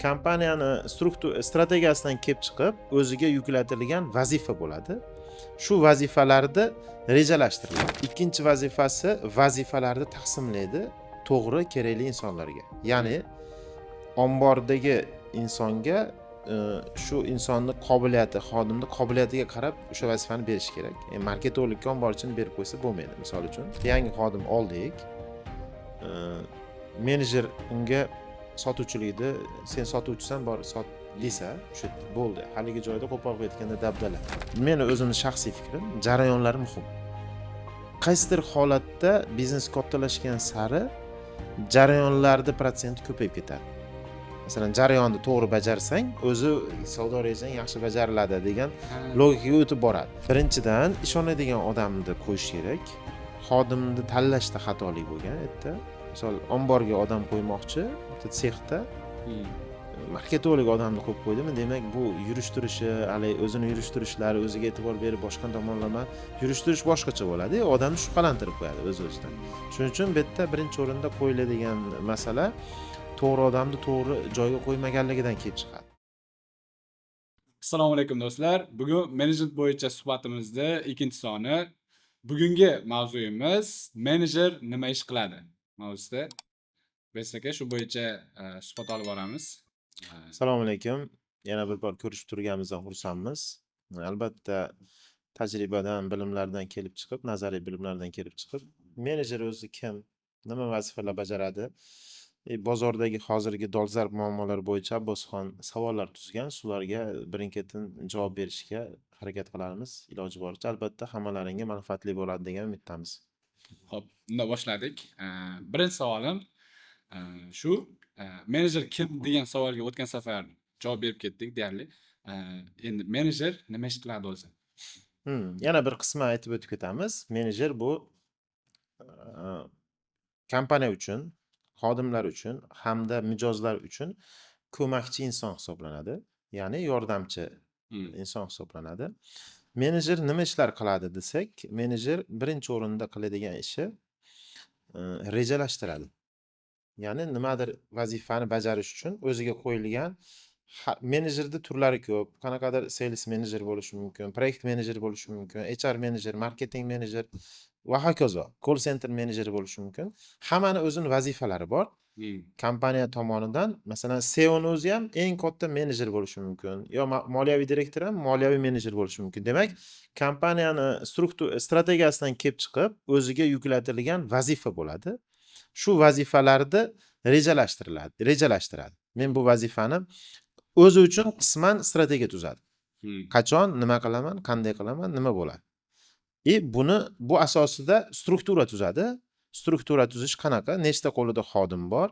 kompaniyani strategiyasidan kelib chiqib, o'ziga yuklatilgan vazifa bo'ladi. Shu vazifalarni rejalashtiriladi. Ikkinchi vazifasi vazifalarni taqsimlaydi to'g'ri kerakli insonlarga. Ya'ni ombordagi insonga shu insonni qobiliyati, xodimning qobiliyatiga qarab o'sha vazifani berish kerak. Marketologga omborchini berib qo'ysa bo'lmaydi. Misol uchun, yangi xodim oldik. Menejer unga sotuvchilikni sen sotuvchisan bor sot desa, o'sha bo'ldi. Haligi joyda qo'pol ketganda dabdala. Meni o'zimning shaxsiy fikrim, jarayonlar muhim. Qaysidir holatda biznes kattalashgan sari jarayonlarda protsenti ko'payib ketadi. Masalan, jarayonni to'g'ri bajarsang, o'zi savdo rejang yaxshi bajariladi degan logikaga o'tib boradi. Birinchidan, ishonadigan odamni qo'yish kerak. Xodimni tanlashda xatolik bo'lgan yerda. Misol, omborga odam qo'ymoqchi, bitta sexda marketolog odamni qo'yib qo'ydimi, demak bu yurishtirishi, hali o'zini yurishtirishlari, o'ziga e'tibor berib boshqa tomonlama yurishtirish boshqacha bo'ladi. Odamni shubhalantirib qo'yadi o'z-o'zidan. Shuning uchun bu yerda birinchi o'rinda qo'yiladigan masala to'g'ri odamni to'g'ri joyga qo'ymaganligidan kelib chiqadi. Assalomu alaykum do'stlar. Bugun menejment bo'yicha suhbatimizda ikkinchi soni. Bugungi mavzuyimiz menejer nima ish qiladi mavzusida. Biz aka shu bo'yicha suhbat olib boramiz. Assalomu alaykum. Yana bir bor ko'rishib turganimizdan xursandmiz. Albatta tajribadan, bilimlardan kelib chiqib, nazariy bilimlardan kelib chiqib, menejer o'zi kim, nima vazifalar bajaradi? Bozordagi hozirgi dolzarb muammolar bo'yicha Abbosxon savollar tuzgan, shularga birin-ketin javob berishga harakat qilamiz. Iloji boricha albatta hammalaringga manfaatli bo'ladi degan umiddamiz. Xo'p, unda boshladik. Birinchi savolim shu menejer kim degan savolga o'tgan safar javob berib ketdik deyarli. Endi menejer nima ish qiladi o'zi? Yana bir qismini aytib o'tib ketamiz. Menejer bu kompaniya uchun, xodimlar uchun hamda mijozlar uchun ko'makchi inson hisoblanadi. Ya'ni yordamchi inson hisoblanadi. Menejer nima ishlar qiladi desak, menejer birinchi o'rinda qiladigan ishi rejalashtiradi. Ya'ni nimadir vazifani bajarish uchun o'ziga qo'yilgan menejerning turlari ko'p. Qanaqadir sales menejer bo'lishi mumkin, proyekt menejer bo'lishi mumkin, HR menejer, marketing menejer va hokazo, call center menejeri bo'lishi mumkin. Hammani o'zining vazifalari bor. Kompaniya tomonidan, masalan, CEO ni o'zi ham eng katta menejer bo'lishi mumkin, yo moliyaviy direktor ham moliyaviy menejer bo'lishi mumkin. Demak, kompaniyani strategiyasidan kelib chiqib, o'ziga yuklatilgan vazifa bo'ladi. Shu vazifalarni rejalashtiradi. Men bu vazifani o'zi uchun qisman strategiya tuzadi. Qachon, nima qilaman, qanday qilaman, nima bo'ladi. Bu asosida struktura tuzadi. Struktura tuzish qanaqa? Nechta qo'lida xodim bor?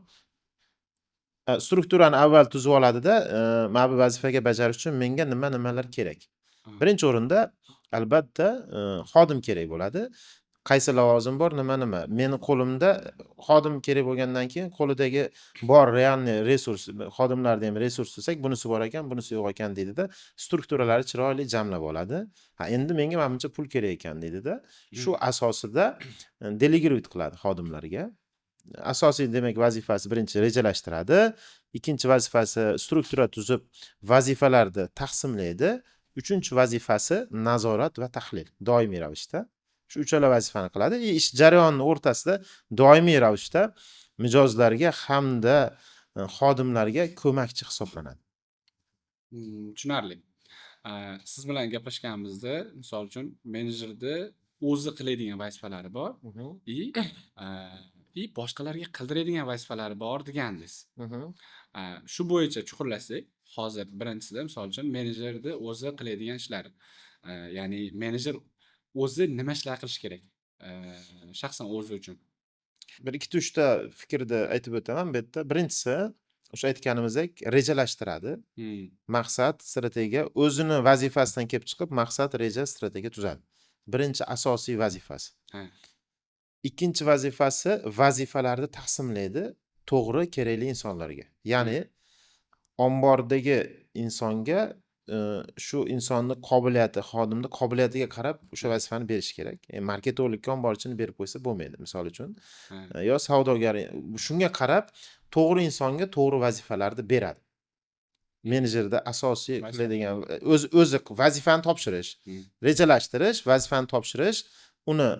Strukturani avval tuzib oladida, mana bu vazifaga bajarish uchun menga nimalar kerak? Birinchi o'rinda albatta xodim kerak bo'ladi. Qaysi lavozim bor, nima? Meni qo'limda xodim kerak bo'lgandan keyin qo'lidagi bor realniy resurs, xodimlarda ham resurs desak, bunisi bor ekan, bunisi yo'q ekan deydida, strukturalari chiroyli jamlab oladi. Endi menga mana buncha pul kerak ekan deydida, shu asosida delegировать qiladi xodimlarga. Asosiy demak vazifasi birinchi rejalashtiradi, ikkinchi vazifasi struktura tuzib vazifalarni taqsimlaydi, uchinchi vazifasi nazorat va tahlil doimiy ravishda. Shu uchala vazifani qiladi. Ish jarayonining o'rtasida doimiy ravishda mijozlarga hamda xodimlarga ko'makchi hisoblanadi. Tushunarli. Siz bilan gaplashganimizda, misol uchun, menejerning o'zi qiladigan vazifalari bor и boshqalarga qildiradigan vazifalari bor degandingiz. Shu bo'yicha chuqurlasak, hozir birinchisi misol uchun menejerning o'zi qiladigan ishlari. Ya'ni menejer o'zi nima ishlar qilish kerak? Shaxsan o'zi uchun. Bir 2-3 ta fikrni aytib o'taman bu yerda. Birinchisi, o'sha aytganimizdek, rejalashtiradi. Maqsad, strategiya, o'zini vazifasidan kelib chiqib, maqsad, reja, strategiya tuzadi. Birinchi asosiy vazifasi. Ikkinchi vazifasi vazifalarni taqsimlaydi to'g'ri kerakli insonlarga. Ya'ni ombordagi insonga shu insonning qobiliyati, xodimning qobiliyatiga qarab o'sha vazifani berish kerak. Marketologga omborchini berib qo'ysa bo'lmaydi, misol uchun. Yo savdogar, shunga qarab to'g'ri insonga to'g'ri vazifalarni beradi. menejerda asosiy Vazifa. qiladigan o'zi vazifani topshirish, rejalashtirish, vazifani topshirish, uni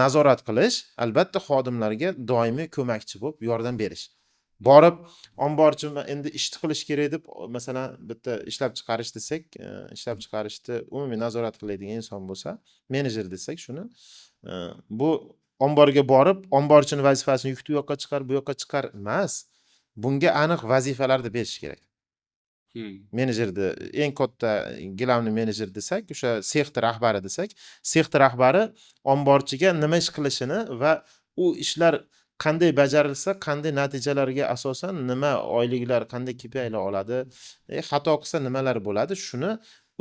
nazorat qilish, albatta xodimlarga doimiy ko'makchi bo'lib yordam berish. Borib omborchi endi ishni qilish kerak deb masalan bitta ishlab chiqarish desak, ishlab chiqarishni umumiy nazorat qiladigan inson bo'lsa, menejer desak shuni, bu omborga borib, omborchini vazifasini yukni bu yoqqa chiqar, bu yoqqa chiqar emas. Bunga aniq vazifalarni berish kerak. Menejerni eng katta gilamli menejer desak, o'sha sexni rahbari desak, sexni rahbari omborchiga nima ish qilishini va u ishlar qanday bajarilsa, qanday natijalarga asosan nima oyliklar, qanday KPI'lar oladi, xato qilsa nimalar bo'ladi, shuni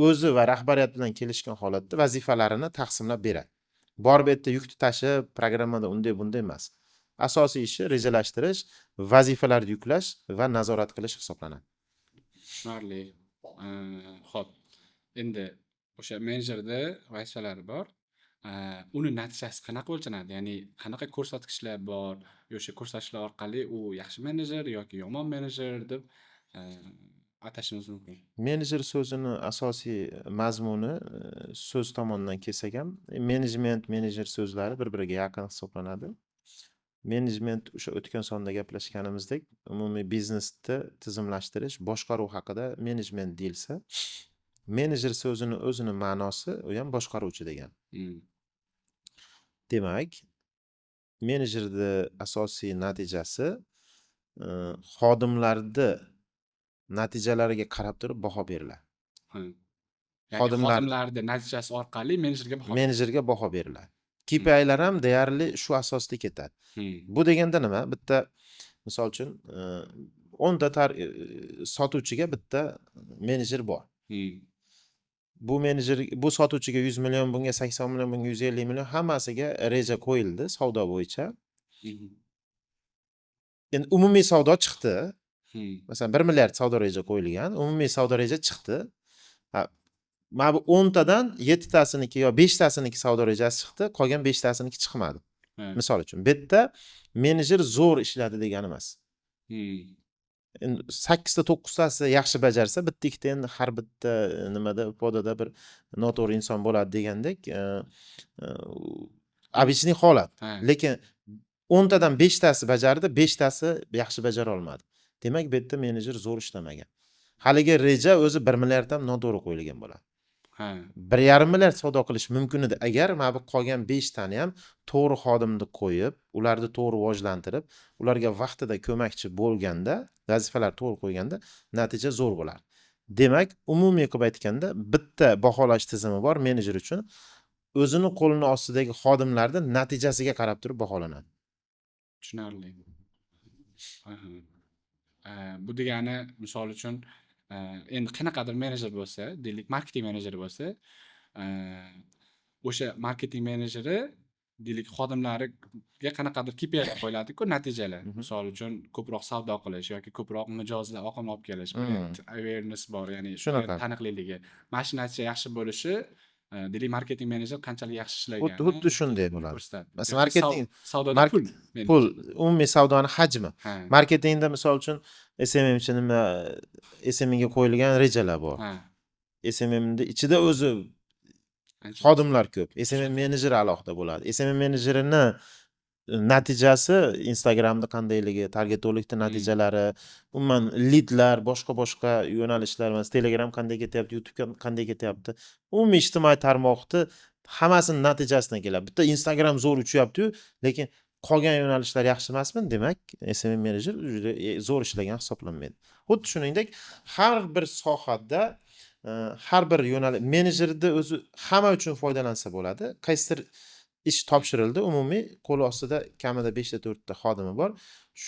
o'zi va rahbariyat bilan kelishgan holatda vazifalarini taqsimlab beradi. Borib yerda yukni tashib, programmada unday bunday emas. Asosiy ishi rejalashtirish, vazifalarni yuklash va nazorat qilish hisoblanadi. Tushunarli. Xo'p. Endi o'sha menejerda vazifalari bor. Uni natijasi qanaqa o'lchanadi? Ya'ni qanaqa ko'rsatkichlar bor? O'sha ko'rsatkichlar orqali u yaxshi menejer yoki yomon menejer deb atashimiz mumkin. Menejer so'zini asosiy mazmuni so'z tomonidan kelsak ham, menejment, menejer so'zlari bir-biriga yaqin hisoblanadi. Menejment o'sha o'tgan sonda gaplashganimizdek, umumiy biznesni tizimlashtirish, boshqaruv haqida menejment deyilsa, menejer so'zini o'zini ma'nosi u ham boshqaruvchi degan. Demak, menejerni asosiy natijasi xodimlarni natijalariga qarab turib baho beriladi. Xodimlarni natijasi orqali menejerga baho beriladi. KPI'lar ham deyarli shu asosda ketadi. Bu deganda nima? Bitta misol uchun 10 ta sotuvchiga bitta menejer bor. Bu menejer, bu sotuvchiga 100 million, bunga 80 million, bunga 150 million, hammasiga reja qo'yildi savdo bo'yicha. Endi umumiy savdo chiqdi. Masalan 1 milliard savdo reja qo'yilgan, umumiy savdo reja chiqdi. Mana bu 10 tadan 7 tasiniki yo 5 tasiniki savdo rejasi chiqdi, qolgan 5 tasiniki chiqmadi. Misol uchun, bu yerda menejer zo'r ishladi degani emas. Endi 8 ta 9 tasi yaxshi bajarsa, bitta ikkita endi har bitta nimada podada bir noto'g'ri inson bo'ladi degandek, обычный holat. Lekin 10 tadan 5 tasi bajardi, 5 tasi yaxshi bajara olmadi. Demak, bu yerda menejer zo'r ishlamagan. Haligi reja o'zi 1 milliard ham noto'g'ri qo'yilgan bo'ladi. 1,5 milliard savdo qilish mumkin edi agar mana bu qolgan 5 tani ham to'g'ri xodimni qo'yib, ularni to'g'ri rivojlantirib, ularga vaqtida ko'makchi bo'lganda, vazifalar to'g'ri qo'yganda natija zo'r bo'lardi. Demak, umumiy qilib aytganda, bitta baholash tizimi bor menejer uchun. O'zini qo'lini ostidagi xodimlarning natijasiga qarab turib baholanadi. Tushunarli. Bu degani misol uchun endi qanaqadir menejer bo'lsa, deylik marketing menejeri bo'lsa, o'sha marketing menejeri deylik xodimlariga qanaqadir KPI'lar qo'yiladi-ku, natijalar. Misol uchun ko'proq savdo qilish yoki ko'proq mijozlar oqim olib kelish, awareness bor, ya'ni taniqliligi. Mana shu natija yaxshi bo'lishi, deylik marketing menejer qanchalik yaxshi ishlagan. Xuddi shunday bo'ladi. Masalan, marketing savdoda pul, umumiy savdoni hajmi. Marketingda misol uchun SMMchi nima, SMMga qo'yilgan rejalar bor. SMMning ichida o'zi xodimlar ko'p. SMM menejeri alohida bo'ladi. SMM menejerining natijasi Instagramda qandayligi, targetologda natijalari, umuman leadlar, boshqa yo'nalishlar, masalan Telegram qanday ketyapti, YouTube qanday ketyapti, umumiy ijtimoiy tarmoqda hammasining natijasidan keladi. Bitta Instagram zo'r uchyapti-yu, lekin qolgan yo'nalishlar yaxshi emasmi? Demak, SMM menejer juda zo'r ishlagan hisoblanmaydi. Xuddi shuningdek, har bir sohada har bir yo'nalish menejerda o'zi hamma uchun foydalansa bo'ladi. Qaysidir ish topshirildi, umumiy qo'l ostida kamida 5 ta 4 ta xodimi bor.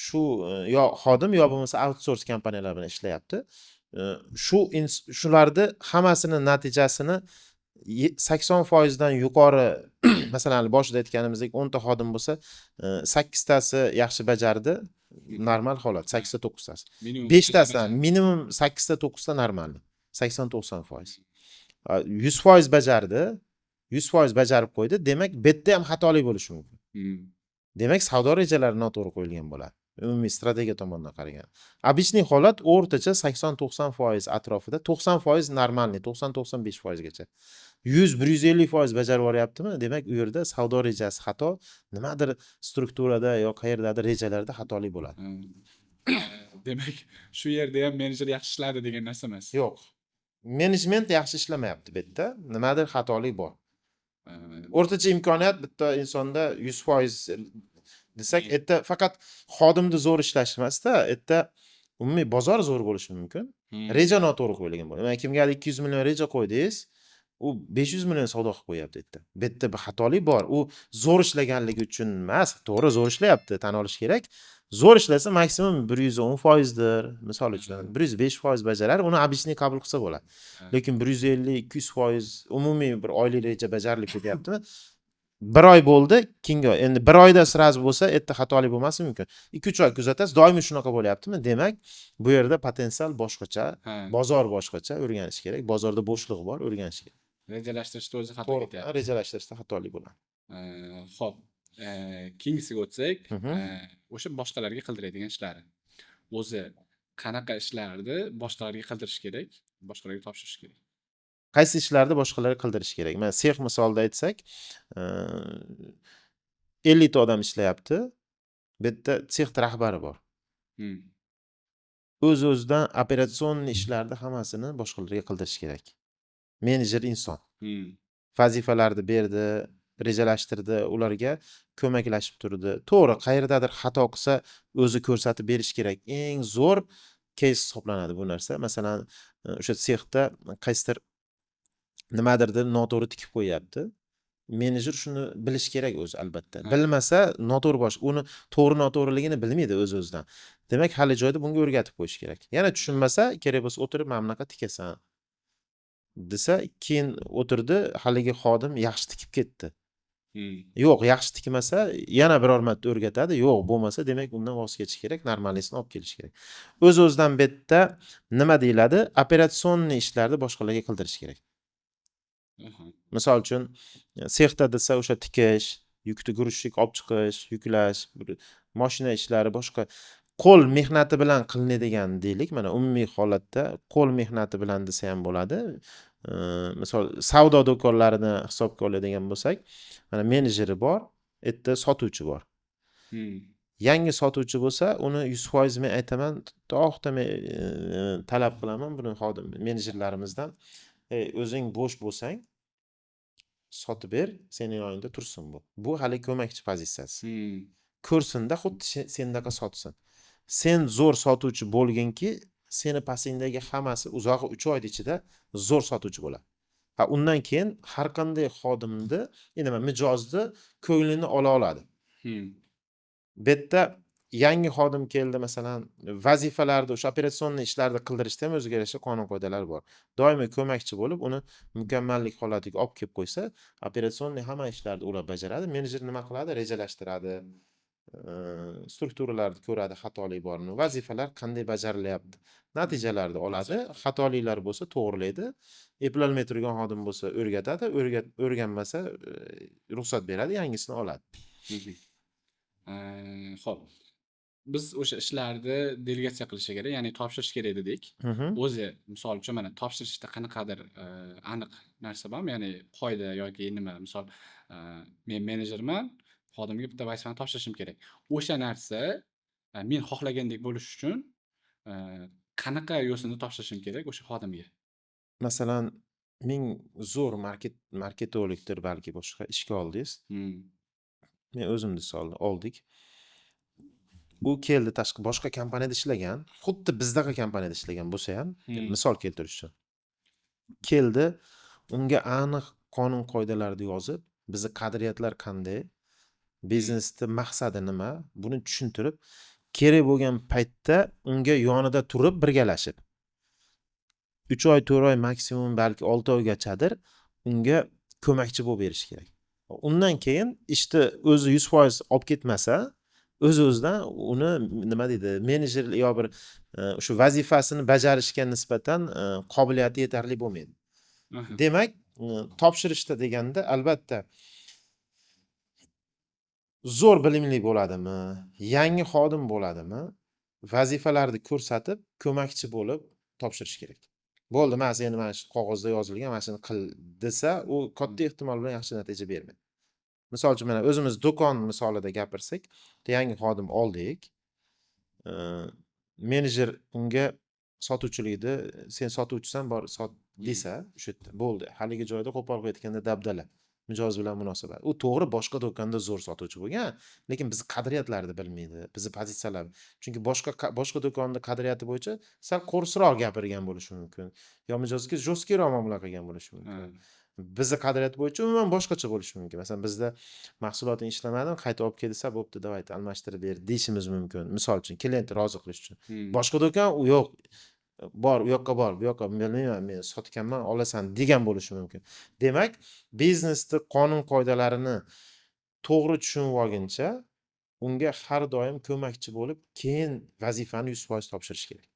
Shu yo xodim yo bo'lmasa outsource kompaniyalar bilan ishlayapti. Shularni hammasining natijasini 80% dan yuqori masalan boshida aytganimizdek 10 ta xodim bo'lsa, 8 tasi yaxshi bajardi, normal holat, 8 ta 9 tasi. 5 tasidan minimum 8 ta 9 ta normal. 80-90%. 100% bajardi, 100% bajarib qo'ydi. Demak, bu yerda ham xatolik bo'lishi mumkin. Demak, savdo rejalari noto'g'ri qo'yilgan bo'ladi. Umumiy strategiya tomonidan qaragan. Обычный holat o'rtacha 80-90% atrofida, 90% normalniy, 90-95% gacha. 100-150% bajarib yuboryaptimi? Demak, u yerda savdo rejasi xato, nimadir strukturada yo qayerdadir rejalarda xatolik bo'ladi. Demak, shu yerda ham menejer yaxshi ishlaydi degan narsa emas. Yo'q. Menejment yaxshi ishlamayapti bu yerda. Nimadir xatolik bor. O'rtacha imkoniyat bitta insonda 100% desak, erta faqat xodimni zo'r ishlash emasda, erta umumiy bozor zo'r bo'lishi mumkin. Reja noto'g'ri qo'yilgan bo'ladi. Mana kimgadir 200 million reja qo'ydingiz, u 500 million savdo qilib qo'yapti erta. Bu yerda bir xatolik bor. U zo'r ishlaganligi uchun emas, to'g'ri zo'r ishlayapti, tan olish kerak. Zo'r ishlasa maksimum 110% dir, misol uchun 105% bajarar, uni обычный qabul qilsa bo'ladi. Lekin 150-200% umumiy bir oylik reja bajarilib ketyaptimi? Bir oy bo'ldi, keyingi oy. Endi bir oyda sraz bo'lsa, erta xatolik bo'lmasi mumkin. 2-3 oy kuzatasiz, doimiy shunaqa bo'lyaptimi? Demak, bu yerda potensial boshqacha, bozor boshqacha o'rganish kerak. Bozorda bo'shliq bor, o'rganish kerak. Rejalashtirishda o'zi xato To'g'ri, ketyapti. rejalashtirishda xatolik bo'ladi. Xo'p, keyingisiga o'tsak, o'sha boshqalarga qildiradigan ishlari. O'zi qanaqa ishlarni boshqalarga qildirish kerak, boshqalarga topshirish kerak? Qaysi ishlarni boshqalarga qildirish kerak? Mana sex misolida aytsak, 50 ta odam ishlayapti. Bu yerda sex rahbari bor. O'z-o'zidan operatsion ishlarni hammasini boshqalarga qildirish kerak. Menejer inson. Vazifalarni berdi, rejalashtirdi, ularga ko'maklashib turdi. To'g'ri, qayerdadir xato qilsa, o'zi ko'rsatib berish kerak. Eng zo'r case hisoblanadi bu narsa. Masalan, o'sha sexda qaysidir nimadirda noto'g'ri tikib qo'yapti. Menejer shuni bilish kerak o'zi albatta. Bilmasa, noto'g'ri uni to'g'ri noto'g'riligini bilmaydi o'z-o'zidan. Demak, hali joyda bunga o'rgatib qo'yish kerak. Yana tushunmasa, kerak bo'lsa o'tirib, "Mana bunaqa tikasan" desa, keyin o'tirdi, haligi xodim yaxshi tikib ketdi. Yo'q, yaxshi tikmasa, yana biror marta o'rgatadi. Yo'q, bo'lmasa, demak undan voz kechish kerak, normalnisini olib kelish kerak. O'z-o'zidan bu yerda nima deyiladi? Operatsionniy ishlarni boshqalarga qildirish kerak. Misol uchun, sexda desa o'sha tikish, yukni guruchlik olib chiqish, yuklash, mashina ishlari, boshqa qo'l mehnati bilan qilinadigan deylik. Mana umumiy holatda qo'l mehnati bilan desa ham bo'ladi. Misol savdo do'konlarini hisobga oladigan bo'lsak, mana menejeri bor, erta sotuvchi bor. Yangi sotuvchi bo'lsa, uni 100% men aytaman, to'xtamay talab qilaman buni xodim menejerlarimizdan. O'zing bo'sh bo'lsang, sotib ber, sening yoningda tursin bu. Bu hali ko'makchi pozitsiyasi. Ko'rsinda xuddi sendaqa sotsin. Sen zo'r sotuvchi bo'lginki, seni pasingdagi hammasi uzog'i 3 oy ichida zo'r sotuvchi bo'ladi. Undan keyin har qanday xodimni, nima mijozni ko'nglini ola oladi. Bu yerda yangi xodim keldi, masalan, vazifalarni, o'sha operatsion ishlarni qildirishda ham o'ziga yarasha qonun qoidalar bor. Doimiy ko'makchi bo'lib, uni mukammallik holatiga olib kelib qo'ysa, operatsion hamma ishlarni ular bajaradi. Menejer nima qiladi? Rejalashtiradi, strukturalarni ko'radi, xatolik bormi, vazifalar qanday bajarilyapti, natijalarni oladi. Xatoliklar bo'lsa to'g'rilaydi. Eplolmay turgan xodim bo'lsa o'rgatadi, o'rganmasa ruxsat beradi, yangisini oladi. Xo'p. Biz o'sha ishlarni delegatsiya qilish kerak, ya'ni topshirish kerak dedik. O'zi, misol uchun mana topshirishda qanaqadir aniq narsa bormi? Ya'ni qoida yoki nima? Misol, men menejerman, xodimga bitta vazifani topshirishim kerak. O'sha narsa men xohlagandek bo'lish uchun qanaqa yo'sinda topshirishim kerak o'sha xodimga? Masalan, ming zo'r marketologdir balki boshqa ishga oldingiz. Men o'zimni oldik. U keldi, boshqa kompaniyada ishlagan, xuddi bizdaqa kompaniyada ishlagan bo'lsa ham, misol keltirish uchun. Keldi, unga aniq qonun qoidalarni yozib, bizning qadriyatlar qanday, biznesning maqsadi nima, buni tushuntirib, kerak bo'lgan paytda unga yonida turib birgalashib 3 oy, 4 oy, maksimum balki 6 oygachadir unga ko'makchi bo'lib berish kerak. Undan keyin ishni o'zi 100% olib ketmasa, o'z-o'zidan uni nima deydi, menejer yo bir o'sha vazifasini bajarishga nisbatan qobiliyati yetarli bo'lmaydi. Demak, topshirishda deganda albatta zo'r bilimli bo'ladimi, yangi xodim bo'ladimi, vazifalarni ko'rsatib, ko'makchi bo'lib topshirish kerak. Bo'ldi, men seni mana shu qog'ozda yozilgan mana shuni qil desa, u katta ehtimol bilan yaxshi natija bermaydi. Misol uchun mana o'zimiz do'kon misolida gapirsak, yangi xodim oldik. Menejer unga sotuvchilikni, sen sotuvchisan, bor sot desa, o'sha yerda bo'ldi. Haligi joyda qo'pol qo'yayotganda dabdala. Mijoz bilan munosabat. U to'g'ri boshqa do'konda zo'r sotuvchi bo'lgan, lekin biz qadriyatlarni bilmaydi, bizni pozitsiyalar. Chunki boshqa do'konda qadriyati bo'yicha sal qo'rsroq gapirgan bo'lishi mumkin. Yo mijozga jo'skiroq muomala qilgan bo'lishi mumkin. Bizni qadriyat bo'yicha umuman boshqacha bo'lishi mumkin. Masalan, bizda mahsuloting ishlamadimi, qayta olib kel desa, bo'pti, davayt almashtirib ber deyishimiz mumkin. Misol uchun, klient rozi qilish uchun. Boshqa do'kon u yo'q, bor, u yoqqa bor, bu yoqqa bilmayman, men sotganman, olasan degan bo'lishi mumkin. Demak, biznesda qonun qoidalarini to'g'ri tushunib olguncha, unga har doim ko'makchi bo'lib, keyin vazifani 100% topshirish kerak.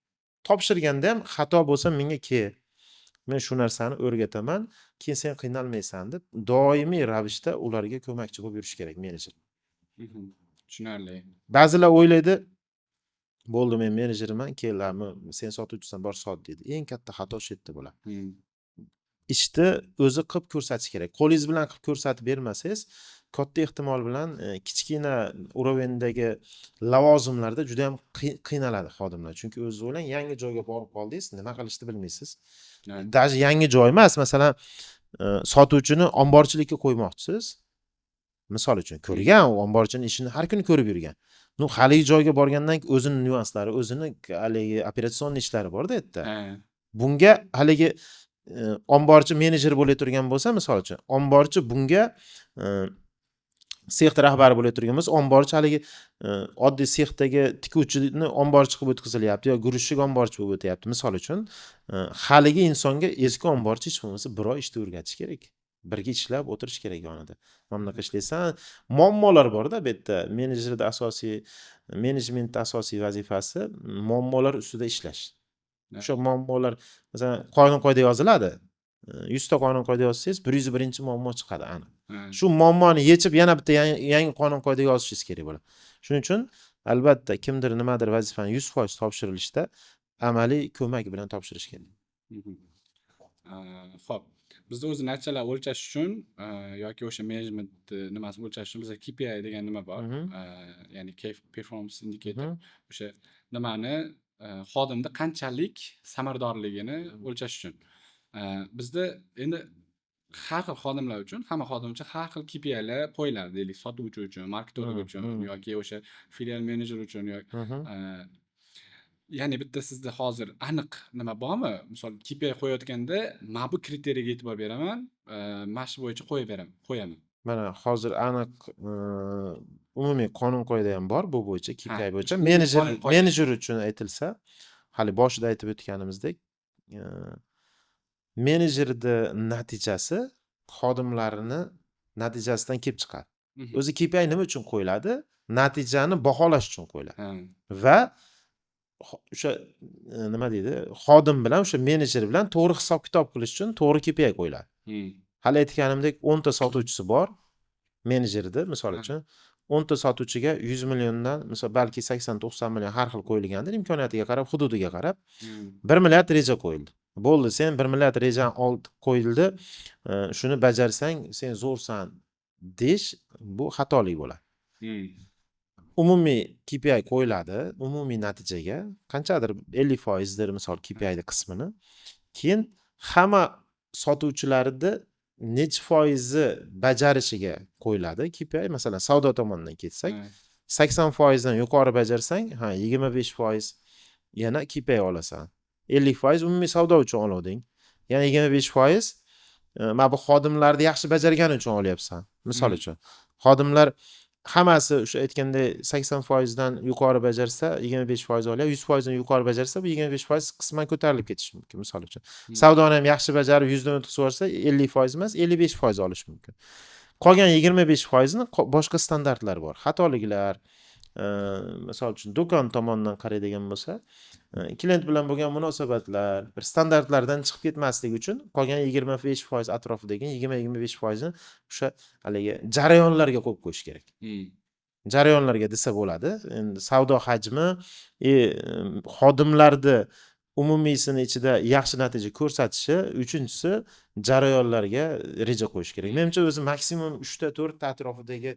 Topshirganda ham xato bo'lsa menga kel. Men shu narsani o'rgataman, keyin sen qiynalmaysan deb doimiy ravishda ularga ko'makchi bo'lib yurish kerak menejer. Tushunarli. Ba'zilar o'ylaydi, bo'ldi, men menejerman, kelami, sen sotuvchisan, bor sot deydi. Eng katta xato shu yerda bo'ladi. Ishni o'zi qilib ko'rsatish kerak. Qo'lingiz bilan qilib ko'rsatib bermasangiz, katta ehtimol bilan kichkina urovendagi lavozimlarda juda ham qiynaladi xodimlar. Chunki o'zingiz bilan yangi joyga borib qoldingiz, nima qilishni bilmaysiz. Даже yangi joy emas, masalan, sotuvchini omborchilikka qo'ymoqchisiz. Misol uchun, ko'rgan, u omborchining ishini har kuni ko'rib yurgan. Nu haligi joyga borgandan keyin o'zining nyuanslari, o'zining haligi operatsion ishlari bor-da yerda. Bunga haligi omborchi menejer bo'la turgan bo'lsa, misol uchun, omborchi bunga sex rahbari bo'la turgan bo'lsa, omborchi haligi oddiy sexdagi tikuvchini omborchi qilib o'tkazilyapti yo guruchchiga omborchi bo'lib o'tyapti. Misol uchun, haligi insonga eski omborchi hech bo'lmasa bir oy ishni o'rgatish kerak. Birga ishlab o'tirish kerak yonida. Mana bunaqa ishlaysan, muammolar bor-da bu yerda. Menejerda asosiy, menejmentda asosiy vazifasi muammolar ustida ishlash. O'sha muammolar, masalan, qonun qoida yoziladi. 100 ta qonun qoida yozsangiz, 101 muammo chiqadi aniq. Shu muammoni yechib yana bitta yangi qonun qoida yozishingiz kerak bo'ladi. Shuning uchun albatta kimdir nimadir vazifani 100% topshirilishda amaliy ko'mak bilan topshirish kerak. Xo'p, bizda o'zi natijalar o'lchash uchun yoki o'sha menejment nimasini o'lchash uchun bizda KPI degan nima bor. Ya'ni Key Performance Indicator. O'sha nimani xodimda qanchalik samaradorligini o'lchash uchun. Bizda endi har xil xodimlar uchun, hamma xodim uchun har xil KPIlar qo'yiladi, deylik, sotuvchi uchun, marketing uchun yoki o'sha filial menejer uchun yoki ya'ni bitta sizda hozir aniq nima bormi? Misol KPI qo'yayotganda, men bu kriteriyaga e'tibor beraman, mana shu bo'yicha qo'yaman. Mana hozir aniq umumiy qonun qoida ham bor bu bo'yicha, KPI bo'yicha. Menejer uchun aytilsa, hali boshida aytib o'tganimizdek, menejerning natijasi xodimlarini natijasidan kelib chiqadi. O'zi KPI nima uchun qo'yiladi? Natijani baholash uchun qo'yiladi. Va o'sha nima deydi, xodim bilan, o'sha menejer bilan to'g'ri hisob-kitob qilish uchun to'g'ri KPI qo'yiladi. Hali aytganimdek, 10 ta sotuvchisi bor menejerda, misol uchun 10 ta sotuvchiga 100 milliondan, misol balki 80-90 million har xil qo'yilgandir, imkoniyatiga qarab, hududiga qarab 1 milliard reja qo'yildi. Bo'ldi, sen 1 milliard reja qo'yildi, shuni bajarsang, sen zo'rsan deyish, bu xatolik bo'ladi. Umumiy KPI qo'yiladi, umumiy natijaga qanchadir 50% dir misol KPI qismini. Keyin hamma sotuvchilarni necha foizi bajarishiga qo'yiladi KPI. Masalan, savdo tomonidan ketsak, 80% dan yuqori bajarsang, 25% yana KPI olasan. 50% umumiy savdo uchun olding. Yana 25% mana bu xodimlarni yaxshi bajargani uchun olyapsan. Misol uchun, xodimlar hammasi o'sha aytganda 80% dan yuqori bajarsa 25% olyapti, 100% dan yuqori bajarsa bu 25% qisman ko'tarilib ketishi mumkin, misol uchun. Savdoni ham yaxshi bajarib 100 dan o'tib bo'lsa 50% emas, 55% olish mumkin. Qolgan 25% ni boshqa standartlar bor. Xatoliklar, misol uchun do'kon tomonidan qaraydigan bo'lsa, klient bilan bo'lgan munosabatlar, bir standartlardan chiqib ketmasligi uchun qolgan 25% atrofidagi 20-25% ni o'sha haligi jarayonlarga qo'yib qo'yish kerak. jarayonlarga desa bo'ladi. Endi savdo hajmi, xodimlarni umumiysini ichida yaxshi natija ko'rsatishi, uchinchisi jarayonlarga reja qo'yish kerak. Menimcha o'zi maksimum 3 ta 4 ta atrofidagi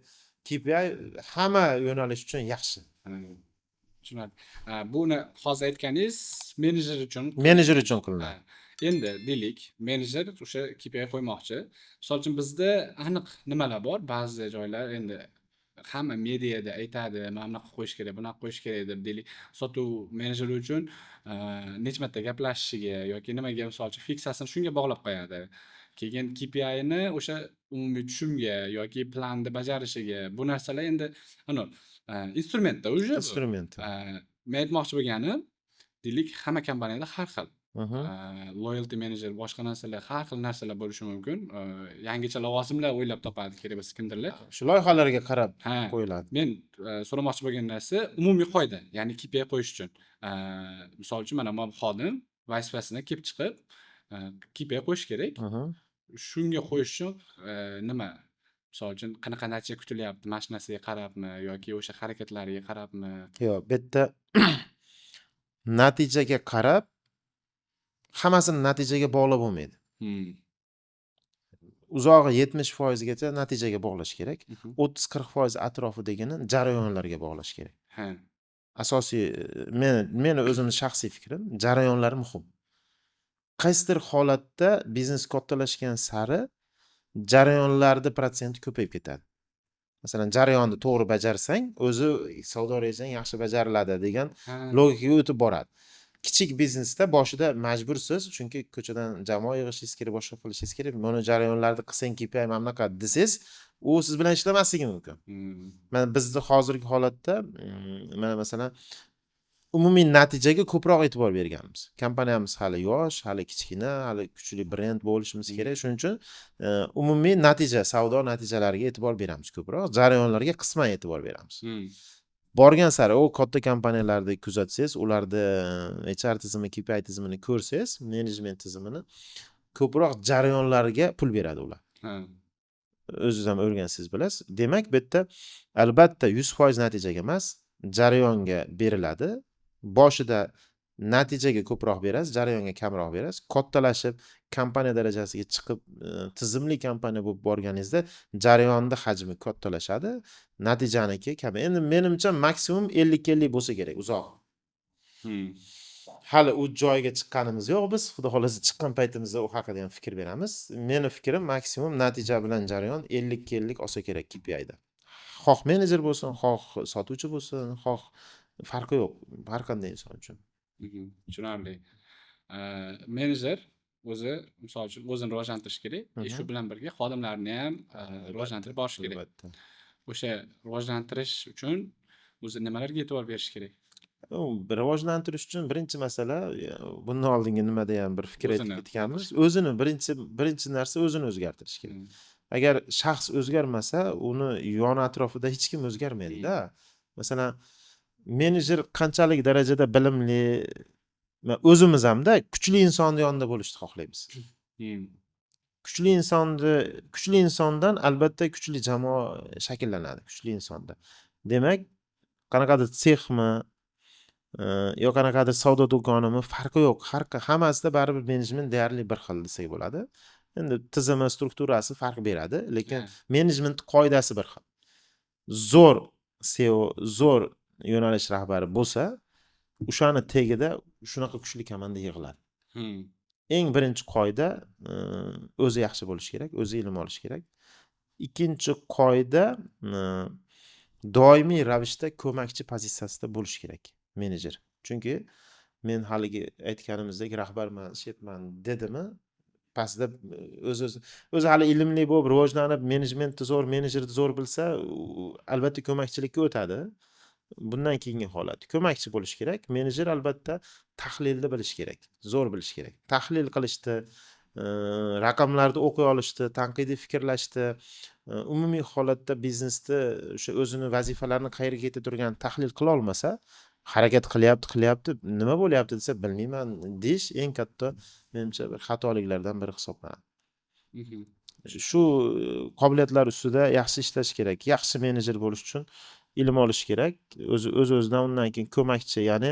KPI hamma yo'nalish uchun yaxshi. Tushunarli. Buni hozir aytganingiz menejer uchun Menejer uchun qilinadi. Endi deylik, menejer o'sha KPI qo'ymoqchi. Misol uchun bizda aniq nimalar bor? Ba'zi joylar endi hamma mediada aytadi, mana bunaqa qo'yish kerak, bunaqa qo'yish kerak deb deylik. Sotuv menejeri uchun necha marta gaplashishiga yoki nimaga misol uchun fiksasini shunga bog'lab qo'yadi. Keyin KPIni o'sha umumiy tushumga yoki planni bajarishiga. Bu narsalar endi instrumentda уже Instrument. men aytmoqchi bo'lganim, deylik, hamma kompaniyada har xil loyalty manager, boshqa narsalar, har xil narsalar bo'lishi mumkin. Yangicha lavozimlar o'ylab topadi kerak bo'lsa kimdirlar. Shu loyihalarga qarab qo'yiladi. Men so'ramoqchi bo'lgan narsa umumiy qoida, ya'ni KPI qo'yish uchun. Misol uchun mana bu xodim vazifasini kelib chiqib KPI qo'yish kerak. Shunga qo'yish uchun nima? Misol uchun qanaqa natija kutilyapti, mana shu narsaga qarabmi yoki o'sha harakatlariga qarabmi? Yo'q, bu yerda natijaga qarab hammasini natijaga bog'lab bo'lmaydi. Uzog'i 70% gacha natijaga bog'lash kerak. 30-40% atrofidagini jarayonlarga bog'lash kerak. Asosiy meni o'zimning shaxsiy fikrim, jarayonlar muhim. Qaysidir holatda biznes kattalashgan sari jarayonlarda protsenti ko'payib ketadi. Masalan, jarayonni to'g'ri bajarsang, o'zi savdo rejang yaxshi bajariladi degan logikaga o'tib boradi. Kichik biznesda boshida majbursiz, chunki ko'chadan jamoa yig'ishingiz kerak, boshqa qilishingiz kerak. Mana jarayonlarni qilsang KPI mana bunaqa desangiz, u siz bilan ishlamasligi mumkin. Mana bizda hozirgi holatda mana masalan umumiy natijaga ko'proq e'tibor berganmiz. Kompaniyamiz hali yosh, hali kichkina, hali kuchli brend bo'lishimiz kerak. Shuning uchun umumiy natija, savdo natijalariga e'tibor beramiz ko'proq, jarayonlarga qisman e'tibor beramiz. Borgan sari u katta kompaniyalarni kuzatsangiz, ularda HR tizimi, KPI tizimini ko'rsangiz, menejment tizimini ko'proq jarayonlarga pul beradi ular. O'zingiz ham o'rgansangiz bilasiz. Demak, bu yerda albatta 100% natijaga emas, jarayonga beriladi. Boshida natijaga ko'proq berasiz, jarayonga kamroq berasiz. Kattalashib, kompaniya darajasiga chiqib, tizimli kompaniya bo'lib borganingizda jarayonning hajmi kattalashadi, natijaniki kam. Endi menimcha maksimum 50-50 bo'lsa kerak, uzoq. Hali u joyga chiqqanimiz yo'q biz. Xudo xolasa chiqqan paytimizda u haqida ham fikr beramiz. Meni fikrim maksimum natija bilan jarayon 50-50 olsa kerak KPIda. Xoh menejer bo'lsin, xoh sotuvchi bo'lsin, xoh farqi yo'q, har qanday inson uchun. Tushunarli. Menejer o'zi misol uchun o'zini rivojlantirish kerak, shu bilan birga xodimlarni ham rivojlantirib borish kerak. Albatta. O'sha rivojlantirish uchun o'zi nimalarga e'tibor berish kerak? Rivojlantirish uchun birinchi masala, bundan oldingi nimada ham bir fikr aytganmiz, o'zini birinchi narsa o'zini o'zgartirish kerak. Agar shaxs o'zgarmasa, uni yon atrofida hech kim o'zgarmaydi-da. Masalan, menejer qanchalik darajada bilimli, o'zimiz hamda kuchli inson yonida bo'lishni xohlaymiz. Kuchli insondan albatta kuchli jamoa shakllanadi, kuchli insonda. Demak, qanaqadir sexmi yo qanaqadir savdo do'konimi farqi yo'q. Hammasida baribir menejment deyarli bir xil desak bo'ladi. Endi tizimi, strukturasi farq beradi, lekin menejment qoidasi bir xil. Zo'r CEO, zo'r yo'nalish rahbari bo'lsa, o'shani tagida shunaqa kuchli komanda yig'iladi. Eng birinchi qoida o'zi yaxshi bo'lish kerak, o'zi ilm olish kerak. Ikkinchi qoida doimiy ravishda ko'makchi pozitsiyasida bo'lish kerak menejer. Chunki men haligi aytganimizdek rahbarman, shefman dedimi, pastda o'zi hali ilmli bo'lib rivojlanib, menejmentni zo'r, menejerni zo'r bilsa, albatta ko'makchilikka o'tadi. Bundan keyingi holat ko'makchi bo'lish kerak. Menejer albatta tahlilni bilish kerak, zo'r bilish kerak. Tahlil qilishni, raqamlarni o'qiy olishni, tanqidiy fikrlashni, umumiy holatda biznesda o'sha o'zini vazifalarini qayerga ketib turgan tahlil qila olmasa, harakat qilyapti, nima bo'lyapti desa bilmayman deyish eng katta menimcha bir xatoliklardan biri hisoblanadi. Shu qobiliyatlar ustida yaxshi ishlash kerak. Yaxshi menejer bo'lish uchun ilm olish kerak. O'z-o'zidan undan keyin ko'makchi, ya'ni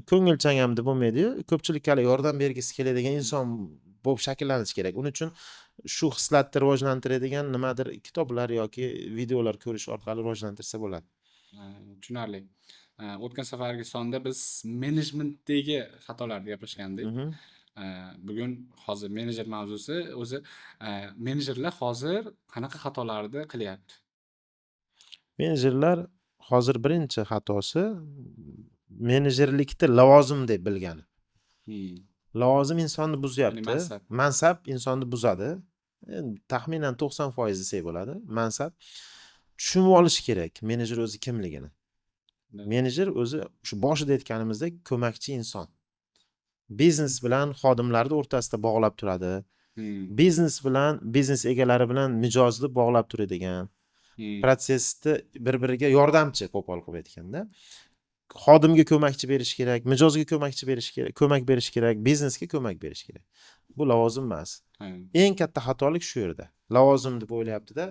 ko'ngilchan ham deb bo'lmaydi-yu, ko'pchilikka yordam bergisi keladigan inson bo'lib shakllanishi kerak. Uning uchun shu xislatni rivojlantiradigan nimadir kitoblar yoki videolar ko'rish orqali rivojlantirsa bo'ladi. Tushunarli. O'tgan safargi sonda biz menejmentdagi xatolarni gaplashgandik. Bugun hozir menejer mavzusi o'zi menejerlar hozir qanaqa xatolarni qilyapti? Menejerlar hozir birinchi xatosi menejerlikni lavozim deb bilgani. Lavozim insonni buzyapti. Mansab insonni buzadi. Taxminan 90% desak bo'ladi. Mansab tushunib olish kerak menejer o'zi kimligini. Menejer o'zi shu boshida aytganimizdek ko'makchi inson. Biznes bilan xodimlarning o'rtasida bog'lab turadi. Biznes bilan, biznes egalari bilan mijozni bog'lab turadigan. Protsessni bir-biriga yordamchi, qo'pol qilib aytganda. Xodimga ko'makchi berish kerak, mijozga ko'makchi berish kerak, ko'mak berish kerak, biznesga ko'mak berish kerak. Bu lavozim emas. Eng katta xatolik shu yerda. Lavozim deb o'ylayapti-da,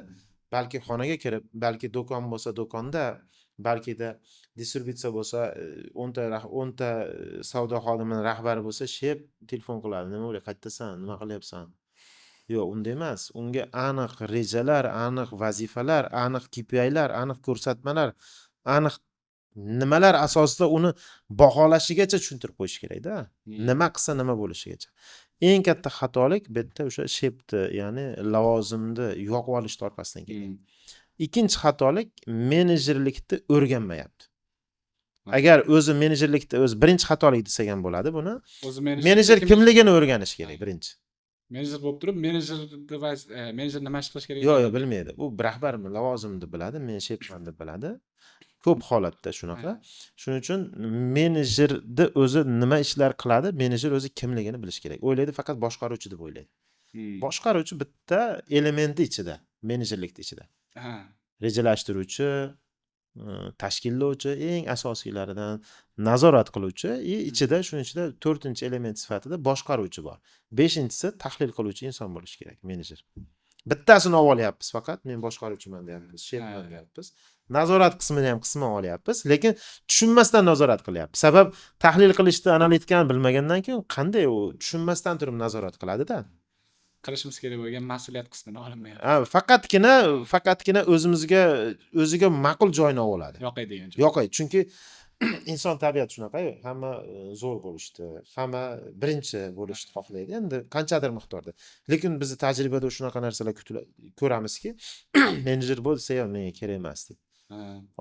balki xonaga kirib, balki do'kon bo'lsa do'konda, balki-da distributsiya bo'lsa 10 ta savdo xodimining rahbari bo'lsa, shep telefon qiladi. Nima bo'lay, qayerdasan, nima qilyapsan? Yo'q, unday emas. Unga aniq rejalar, aniq vazifalar, aniq KPI'lar, aniq ko'rsatmalar, aniq nimalar asosida uni baholashigacha tushuntirib qo'yish kerak-da. Nima qilsa nima bo'lishigacha. Eng katta xatolik bitta o'sha shepni, ya'ni lavozimni yoqib olish orqasidan kelgan. Ikkinchi xatolik menejerlikni o'rganmayapti. Agar o'zi menejerlikda o'zi birinchi xatolik desak ham bo'ladi buni. Menejer kimligini o'rganish kerak birinchi. Menejer bo'lib turib, menejer nima ish qilish kerak? Yo'q, rahbar u rahbarmi, lavozimni biladi, men shepman deb biladi. Ko'p holatda shunaqa. Shuning uchun menejerni o'zi nima ishlar qiladi, menejer o'zi kimligini bilish kerak. O'ylaydi faqat boshqaruvchi deb o'ylaydi. Boshqaruvchi bitta elementi ichida, menejerlikning ichida. Rejalashtiruvchi, tashkillovchi, eng asosiylaridan nazorat qiluvchi, ichida shuning ichida 4-element sifatida boshqaruvchi bor. 5-si tahlil qiluvchi inson bo'lishi kerak, menejer. Bittasini olyapmiz faqat, men boshqaruvchiman deyapmiz, shefman deyapmiz. Nazorat qismini ham qisman olyapmiz, lekin tushunmasdan nazorat qilyapmiz. Sabab tahlil qilishni, analitikani bilmagandan keyin qanday u tushunmasdan turib nazorat qiladi-da. Qilishimiz kerak bo'lgan mas'uliyat qismini olmayapti. Faqatgina o'ziga ma'qul joyini oladi. Yoqaydigan joy. Yoqay, chunki inson tabiati shunaqa-yu, hamma zo'r bo'lishdi, hamma birinchi bo'lishni xohlaydi, endi qanchadir miqdorda. Lekin bizning tajribada shunaqa narsalar ko'ramizki, menejer bo'lsa ham menga kerak emas deb.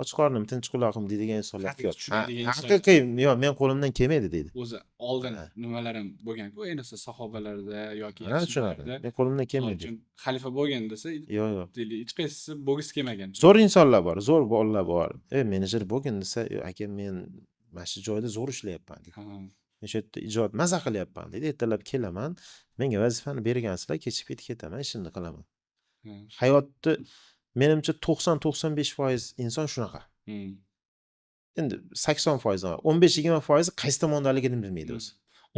Ochiq qornim, tinch quloqim deydigan insonlar ko'p. Haqiqiy, yo'q, men qo'limdan kelmaydi deydi. O'zi oldin nimalar ham bo'lgan-ku, ayniqsa sahobalarda yoki yaxshilarda. Men qo'limdan kelmaydi. Xalifa bo'lgan desa, yo'q. Hech qaysisi bo'lgisi kelmagan. Zo'r insonlar bor, zo'r bolalar bor. Menejer bo'lgin desa, aka men mana shu joyda zo'r ishlayapman deydi. Men shu yerda ijod maza qilyapman deydi. Ertalab kelaman, menga vazifani bergansizlar, kechib ketaman, ishimni qilaman. Hayotni menimcha 90-95% inson shunaqa. Endi 80%, 15-20% qaysi tomondaligini bilmaydi o'zi.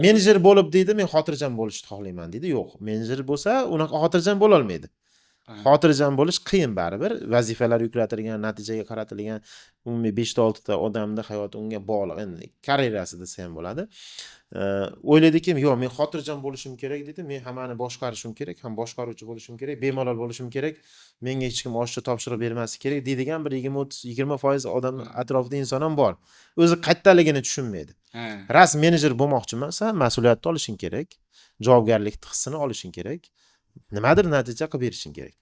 Menejer bo'lib deydi, men xotirjam bo'lishni xohlayman deydi. Yo'q, menejer bo'lsa, unaqa xotirjam bo'la olmaydi. Xotirjam bo'lish qiyin baribir. Vazifalar yuklatilgan, natijaga qaratilgan umumiy 5-6 ta odamning hayoti unga bog'liq. Endi karyerasi desa ham bo'ladi. O'ylaydiki, yo'q, men xotirjam bo'lishim kerak dedi. Men hammani boshqarishim kerak, ham boshqaruvchi bo'lishim kerak, bemalol bo'lishim kerak. Menga hech kim oshcha topshiriq bermasligi kerak deydigan bir 20% odam atrofida inson ham bor. O'zi qayerdaligini tushunmaydi. Rasm menejer bo'lmoqchi emas, mas'uliyatni olishing kerak, javobgarlik hissini olishing kerak. Nimadir natija qilib berishing kerak.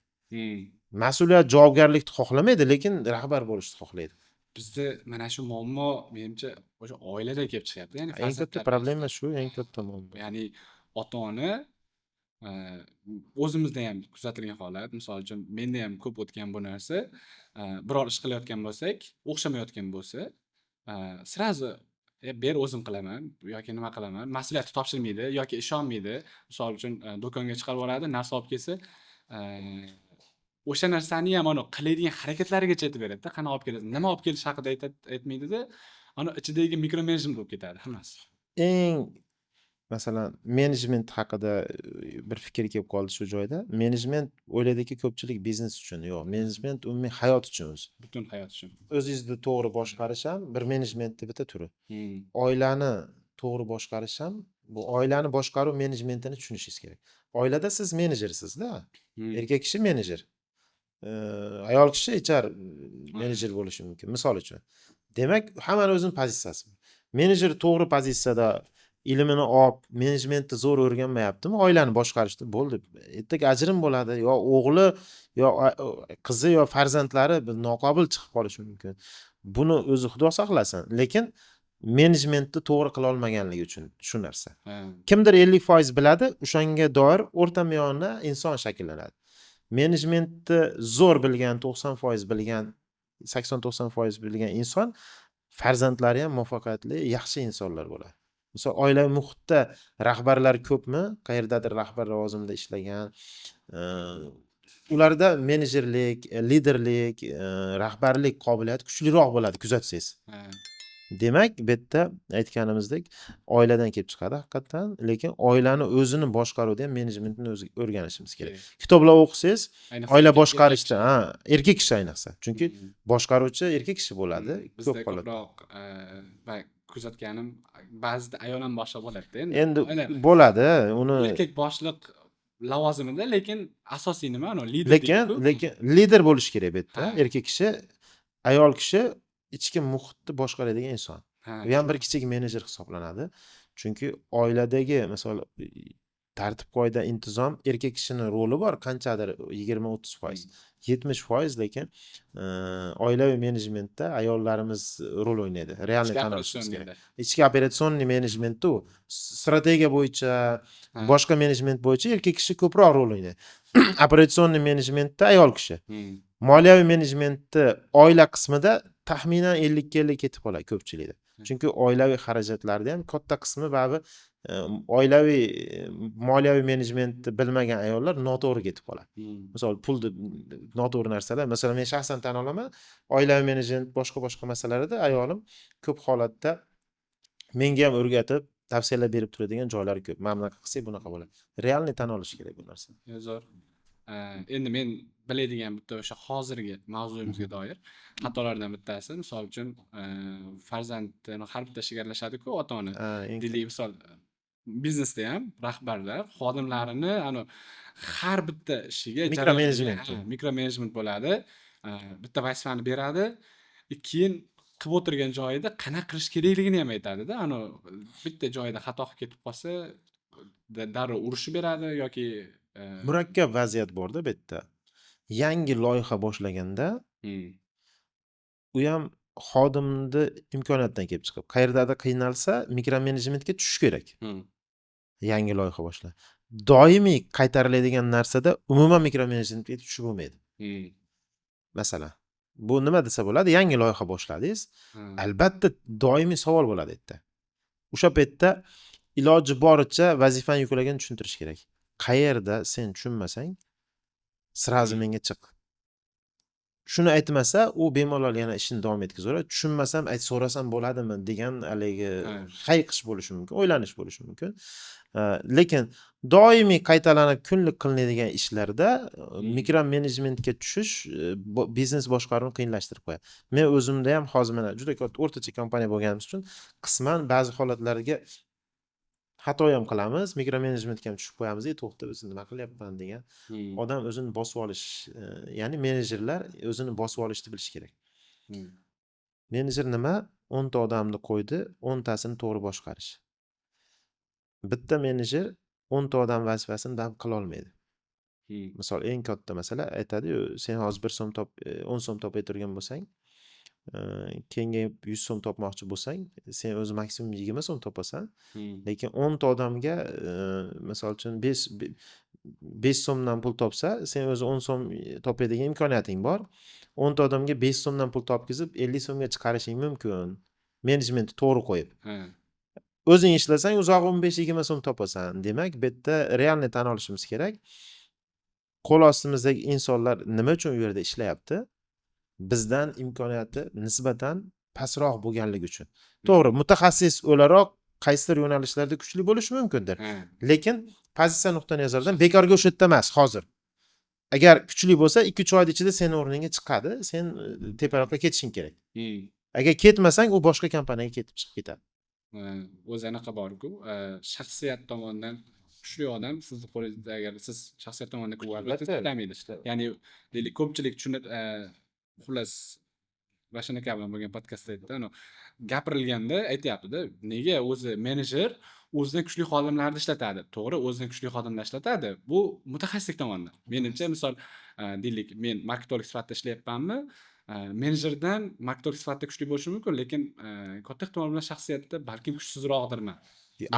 Mas'uliyat, javobgarlikni xohlamaydi, lekin rahbar bo'lishni xohlaydi. Bizda mana shu muammo menimcha o'sha oilada kelib chiqyapti. Ya'ni eng katta problema shu, eng katta muammo. Ya'ni ota-ona o'zimizda ham kuzatilgan holat, misol uchun menda ham ko'p o'tgan bu narsa, biror ish qilayotgan bo'lsak, o'xshamayotgan bo'lsa, sirazi ber o'zim qilaman yoki nima qilaman, mas'uliyatni topshirmaydi yoki ishonmaydi. Misol uchun do'konga chiqarib yuboradi, narsa olib kelsa, o'sha narsani ham ana qiladigan harakatlarigacha aytib beradi-da, qana olib kelasiz, nima olib kelish haqida aytmaydi-da, ana ichidagi mikromenejment bo'lib ketadi hammasi. masalan, menejment haqida bir fikr kelib qoldi shu joyda. Menejment o'ylaydiki ko'pchilik biznes uchun. Yo'q, menejment umumiy hayot uchun o'zi. Butun hayot uchun. O'zingizni to'g'ri boshqarish ham bir menejmentning bitta turi. Hmm. Oilani to'g'ri boshqarish ham bu oilani boshqaruv menejmentini tushunishingiz kerak. Oilada siz menejersizda. Hmm. Erkak kishi menejer. Ayol kishi HR menejer bo'lishi mumkin, misol uchun. Demak, hammani o'zining pozitsiyasi. Menejer to'g'ri pozitsiyada ilmini olib, menejmentni zo'r o'rganmayaptimi? Oilani boshqarishda bo'ldi. Ertaga ajrim bo'ladi, yo o'g'li, yo qizi, yo farzandlari noqobil chiqib qolishi mumkin. Buni o'zi Xudo saqlasin, lekin menejmentni to'g'ri qila olmaganligi uchun shu narsa. Kimdir 50% biladi, o'shanga doir o'rta miyona inson shakllanadi. Menejmentni zo'r bilgan, 90% bilgan, 80-90% bilgan inson farzandlari ham muvaffaqiyatli, yaxshi insonlar bo'ladi. Misol oilaviy muhitda rahbarlar ko'pmi? Qayerdadir rahbar lavozimida ishlagan, ularda menejerlik, liderlik, rahbarlik qobiliyati kuchliroq bo'ladi, kuzatsangiz. Demak, bu yerda aytganimizdek, oiladan kelib chiqadi haqiqatan, lekin oilani o'zini boshqaruvda ham menejmentni o'zi o'rganishimiz kerak. Kitoblar o'qisangiz, oila boshqarishda, erkak kishi ayniqsa. Chunki boshqaruvchi erkak kishi bo'ladi, ko'p qoladi. Ko'proq kuzatganim, ba'zida ayol ham boshliq bo'ladi-da endi. Bo'ladi, uni erkak boshliq lavozimida, lekin asosiy nima? Lider. Lekin lider bo'lish kerak bu yerda. Erkak kishi, ayol kishi ichki muhitni boshqaradigan inson. Bu ham bir kichik menejer hisoblanadi. Chunki oiladagi, misol, tartib qoida, intizom erkak kishining roli bor, qanchadir 20-30%, 70%, lekin oilaviy menejmentda ayollarimiz rol o'ynaydi. Realniy tan olishimiz kerak. Ichki operatsionniy menejmentda u strategiya bo'yicha, boshqa menejment bo'yicha erkak kishi ko'proq rol o'ynaydi. Operatsionniy menejmentda ayol kishi. Moliyaviy menejmentda oila qismida taxminan 50-50 ketib qoladi ko'pchilikda. Chunki oilaviy xarajatlarda ham katta qismi baribir oilaviy moliyaviy menejmentni bilmagan ayollar noto'g'ri ketib qoladi. Misol, pulni noto'g'ri narsalar, masalan, men shaxsan tan olaman, oilaviy menejment boshqa masalarida ayolim ko'p holatda menga ham o'rgatib, tavsiyalar berib turadigan joylari ko'p. Mana bunaqa qilsak bunaqa bo'ladi. Realniy tan olish kerak bu narsa. Zo'r. Endi men biladigan bitta o'sha hozirgi mavzuyimizga doir xatolardan bittasi, misol uchun, farzandni har bitta ishiga aralashadi-ku ota-ona. Deylik, misol, biznesda ham rahbarlar xodimlarini har bitta ishiga mikromenejment bo'ladi. Bitta vazifani beradi, keyin qilib o'tirgan joyida qanaqa qilish kerakligini ham aytadi-da. Bitta joyida xato qilib ketib qolsa, darrov urishib beradi yoki murakkab vaziyat borda bu yerda. Yangi loyiha boshlaganda u ham xodimni imkoniyatidan kelib chiqib, qayerdadir qiynalsa, mikromenejmentga tushish kerak. Yangi loyiha boshla. Doimiy qaytariladigan narsada umuman mikromenejmentga tushib bo'lmaydi. Masalan, bu nima desa bo'ladi? Yangi loyiha boshladingiz, albatta doimiy savol bo'ladi yerda. O'sha paytda iloji boricha vazifani yuklagan tushuntirish kerak. Qayerda sen tushunmasang, sirazi menga chiq. Shuni aytmasa, u bemalol yana ishini davom etkazaveradi. Tushunmasam, so'rasam bo'ladimi degan haligi hayiqish bo'lishi mumkin, o'ylanish bo'lishi mumkin. Lekin doimiy qaytalanib kunlik qilinadigan ishlarda mikromenejmentga tushish biznes boshqaruvni qiyinlashtirib qo'yadi. Men o'zimda ham hozir mana juda katta o'rtacha kompaniya bo'lganimiz uchun qisman ba'zi holatlarga xato ham qilamiz, mikromenejmentga ham tushib qo'yamiz, to'xta, o'zim nima qilyapman degan. Odam o'zini bosib olish, ya'ni menejerlar o'zini bosib olishni bilish kerak. Menejer nima? 10 ta odamni qo'ydi, 10 tasini to'g'ri boshqarish. Bitta menejer 10 ta odam vazifasini dam qila olmaydi. Misol, eng katta masala aytadi-yu, sen hozir 1 so'm 10 so'm topay turgan bo'lsang, keyingi 100 so'm topmoqchi bo'lsang, sen o'zi maksimum 20 so'm topasan, lekin 10 ta odamga, misol uchun 5 so'mdan pul topsa, sen o'zi 10 so'm topadigan imkoniyating bor. 10 ta odamga 5 so'mdan pul topkizib, 50 so'mga chiqarishing mumkin. Menejmentni to'g'ri qo'yib. O'zing ishlasang, uzoq 15-20 so'm topasan. Demak, bu yerda realniy tan olishimiz kerak. Qo'l ostimizdagi insonlar nima uchun u yerda ishlayapti? Bizdan imkoniyati nisbatan pastroq bo'lganligi uchun. To'g'ri, mutaxassis o'laroq qaysidir yo'nalishlarda kuchli bo'lishi mumkindir. Ha. Lekin pozitsiya nuqtai nazaridan bekorga o'sha yerda emas hozir. Agar kuchli bo'lsa 2-3 oy ichida seni o'rningga chiqadi, sen teparoqqa ketishing kerak. Agar ketmasang u boshqa kompaniyaga ketib chiqib ketadi. O'zi anaqa borku, shaxsiyat tomonidan kuchli odam sizni qo'lingizda, agar siz shaxsiyat tomonidan kuchli ishlamaydi. Ya'ni deylik ko'pchilik tushunib, xullas Ravshan aka bilan bo'lgan podkastda aytdi, gapirilganda aytyapti-da, nega o'zi menejer o'zidan kuchli xodimlarni ishlatadi. To'g'ri, o'zidan kuchli xodimlar ishlatadi. Bu mutaxassislik tomonidan. Menimcha, misol, deylik, men marketolog sifatida ishlayapmanmi, menejerdan marketolog sifatida kuchli bo'lishi mumkin, lekin katta ehtimol bilan shaxsiyatda balkim kuchsizroqdirman.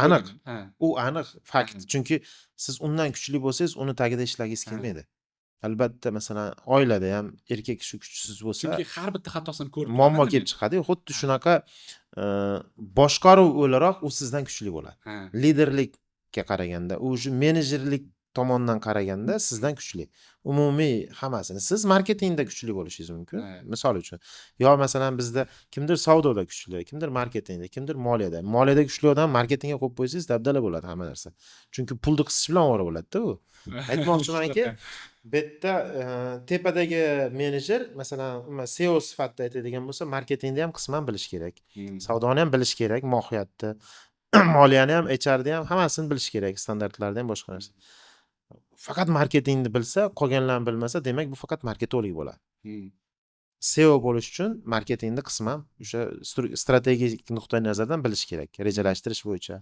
Aniq. Ha. U aniq fakt. Chunki siz undan kuchli bo'lsangiz, uni tagida ishlagingiz kelmaydi. Albatta, masalan, oilada ham erkak kishi kuchsiz bo'lsa, chunki har bitta xatosini ko'rib muammo kelib chiqadi. Xuddi shunaqa boshqaruv o'laroq u sizdan kuchli bo'ladi. Liderlikka qaraganda, u shu menejerlik tomondan qaraganda sizdan kuchli. Umumiy hammasini. Siz marketingda kuchli bo'lishingiz mumkin. Misol uchun, yo masalan bizda kimdir savdoda kuchli, kimdir marketingda, kimdir moliyada. Moliyada kuchli odam marketingga qo'yib qo'ysangiz dabdala bo'ladi hamma narsa. Chunki pulni qisish bilan ovora bo'ladi-da u. Aytmoqchimanki, bu yerda tepadagi menejer, masalan, SEO sifatida aytadigan bo'lsa, marketingni ham qisman bilish kerak. Savdoni ham bilish kerak, mohiyatni, moliyani ham, HRni ham hammasini bilish kerak, standartlarni ham boshqa narsa. Faqat marketingni bilsa, qolganlarini bilmasa, demak bu faqat marketolog bo'ladi. SEO bo'lish uchun marketingni qisman o'sha strategik nuqtai nazardan bilish kerak. Rejalashtirish bo'yicha,